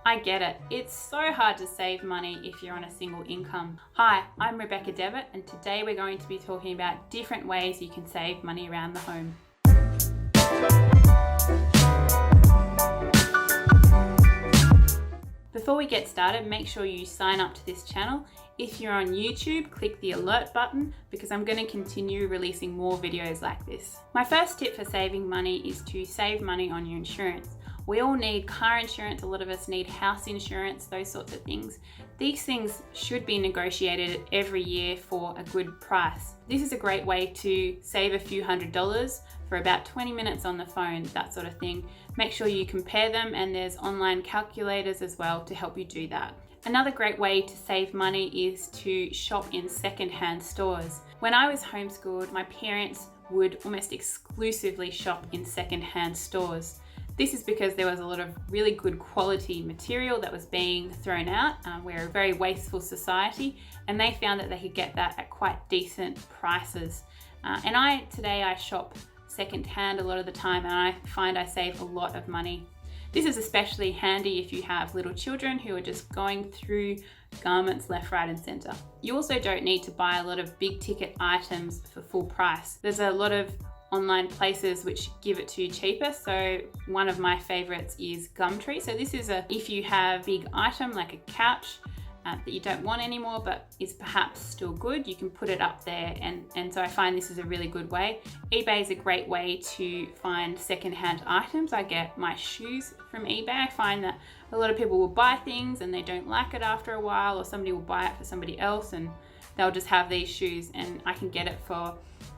I get it. It's so hard to save money if you're on a single income. Hi, I'm Rebecca Devitt, and today we're going to be talking about different ways you can save money around the home. Before we get started, make sure you sign up to this channel. If you're on YouTube, click the alert button because I'm going to continue releasing more videos like this. My first tip for saving money is to save money on your insurance. We all need car insurance, a lot of us need house insurance, those sorts of things. These things should be negotiated every year for a good price. This is a great way to save a few $100s for about 20 minutes on the phone, that sort of thing. Make sure you compare them, and there's online calculators as well to help you do that. Another great way to save money is to shop in second-hand stores. When I was homeschooled, my parents would almost exclusively shop in second-hand stores. This is because there was a lot of really good quality material that was being thrown out. We're a very wasteful society, and they found that they could get that at quite decent prices. Today I shop second-hand a lot of the time, and I find I save a lot of money. This is especially handy if you have little children who are just going through garments left, right, and center. You also don't need to buy a lot of big ticket items for full price. There's a lot of online places which give it to you cheaper. So one of my favorites is Gumtree. So this is if you have a big item like a couch that you don't want anymore but is perhaps still good, you can put it up there, and so I find this is a really good way. eBay is a great way to find secondhand items. I get my shoes from eBay. I find that a lot of people will buy things and they don't like it after a while, or somebody will buy it for somebody else and they'll just have these shoes, and I can get it for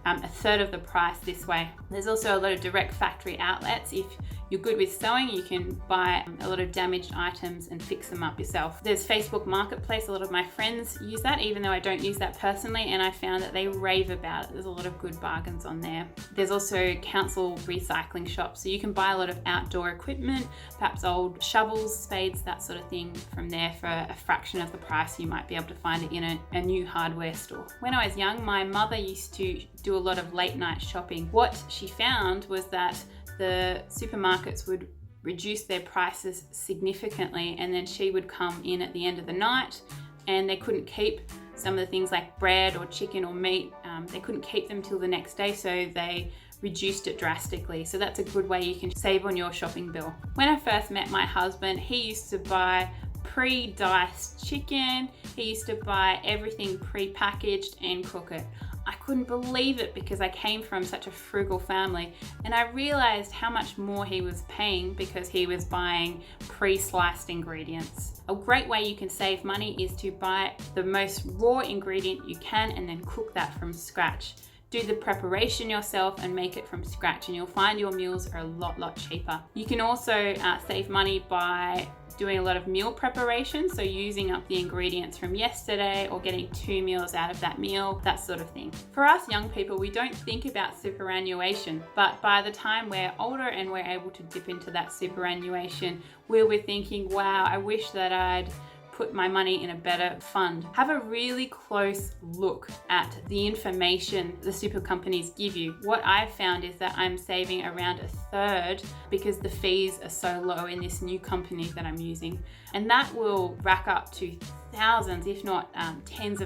a third of the price this way. There's also a lot of direct factory outlets. If you're good with sewing, you can buy a lot of damaged items and fix them up yourself. There's Facebook Marketplace. A lot of my friends use that, even though I don't use that personally, and I found that they rave about it. There's a lot of good bargains on there. There's also council recycling shops, so you can buy a lot of outdoor equipment, perhaps old shovels, spades, that sort of thing from there for a fraction of the price you might be able to find it in a new hardware store. When I was young, my mother used to do a lot of late night shopping. What she found was that the supermarkets would reduce their prices significantly, and then she would come in at the end of the night and they couldn't keep some of the things like bread or chicken or meat, they couldn't keep them till the next day, so they reduced it drastically. So that's a good way you can save on your shopping bill. When I first met my husband, he used to buy pre-diced chicken, he used to buy everything pre-packaged and cook it. I couldn't believe it because I came from such a frugal family, and I realized how much more he was paying because he was buying pre-sliced ingredients. A great way you can save money is to buy the most raw ingredient you can and then cook that from scratch. Do the preparation yourself and make it from scratch, and you'll find your meals are a lot cheaper. You can also save money by doing a lot of meal preparation, so using up the ingredients from yesterday or getting 2 meals out of that meal, that sort of thing. For us young people, we don't think about superannuation, but by the time we're older and we're able to dip into that superannuation, we'll be thinking, wow, I wish that I'd put my money in a better fund. Have a really close look at the information the super companies give you. What I've found is that I'm saving around a third because the fees are so low in this new company that I'm using. And that will rack up to thousands, if not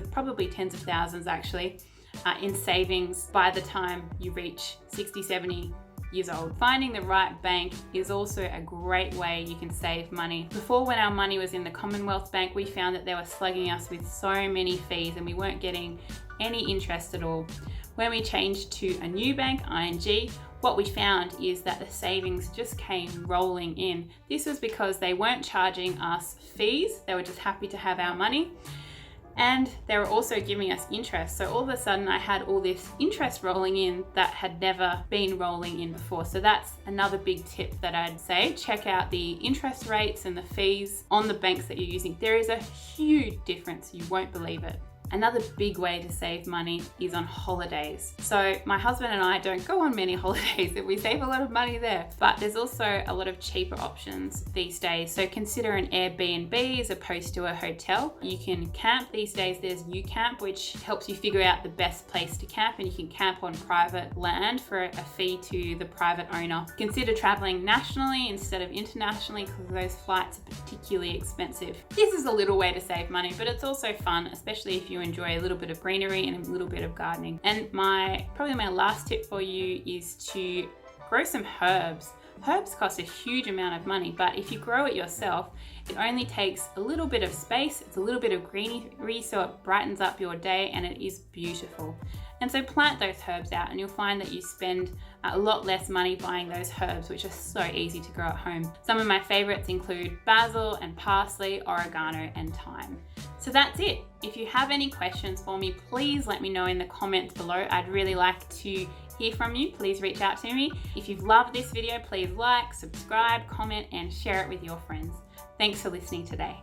probably tens of thousands actually, in savings by the time you reach 60, 70 years old. Finding the right bank is also a great way you can save money. Before, when our money was in the Commonwealth Bank, we found that they were slugging us with so many fees and we weren't getting any interest at all. When we changed to a new bank, ING, what we found is that the savings just came rolling in. This was because they weren't charging us fees, they were just happy to have our money. And they were also giving us interest. So all of a sudden I had all this interest rolling in that had never been rolling in before. So that's another big tip that I'd say. Check out the interest rates and the fees on the banks that you're using. There is a huge difference. You won't believe it. Another big way to save money is on holidays. So my husband and I don't go on many holidays, and we save a lot of money there. But there's also a lot of cheaper options these days. So consider an Airbnb as opposed to a hotel. You can camp these days. There's UCamp, which helps you figure out the best place to camp, and you can camp on private land for a fee to the private owner. Consider traveling nationally instead of internationally, because those flights are particularly expensive. This is a little way to save money, but it's also fun, especially if you enjoy a little bit of greenery and a little bit of gardening. And probably my last tip for you is to grow some herbs. Herbs cost a huge amount of money, but if you grow it yourself, it only takes a little bit of space, it's a little bit of greenery, so it brightens up your day and it is beautiful. And so plant those herbs out, and you'll find that you spend a lot less money buying those herbs, which are so easy to grow at home. Some of my favorites include basil and parsley, oregano and thyme. So that's it. If you have any questions for me, please let me know in the comments below. I'd really like to hear from you. Please reach out to me. If you've loved this video, please like, subscribe, comment, and share it with your friends. Thanks for listening today.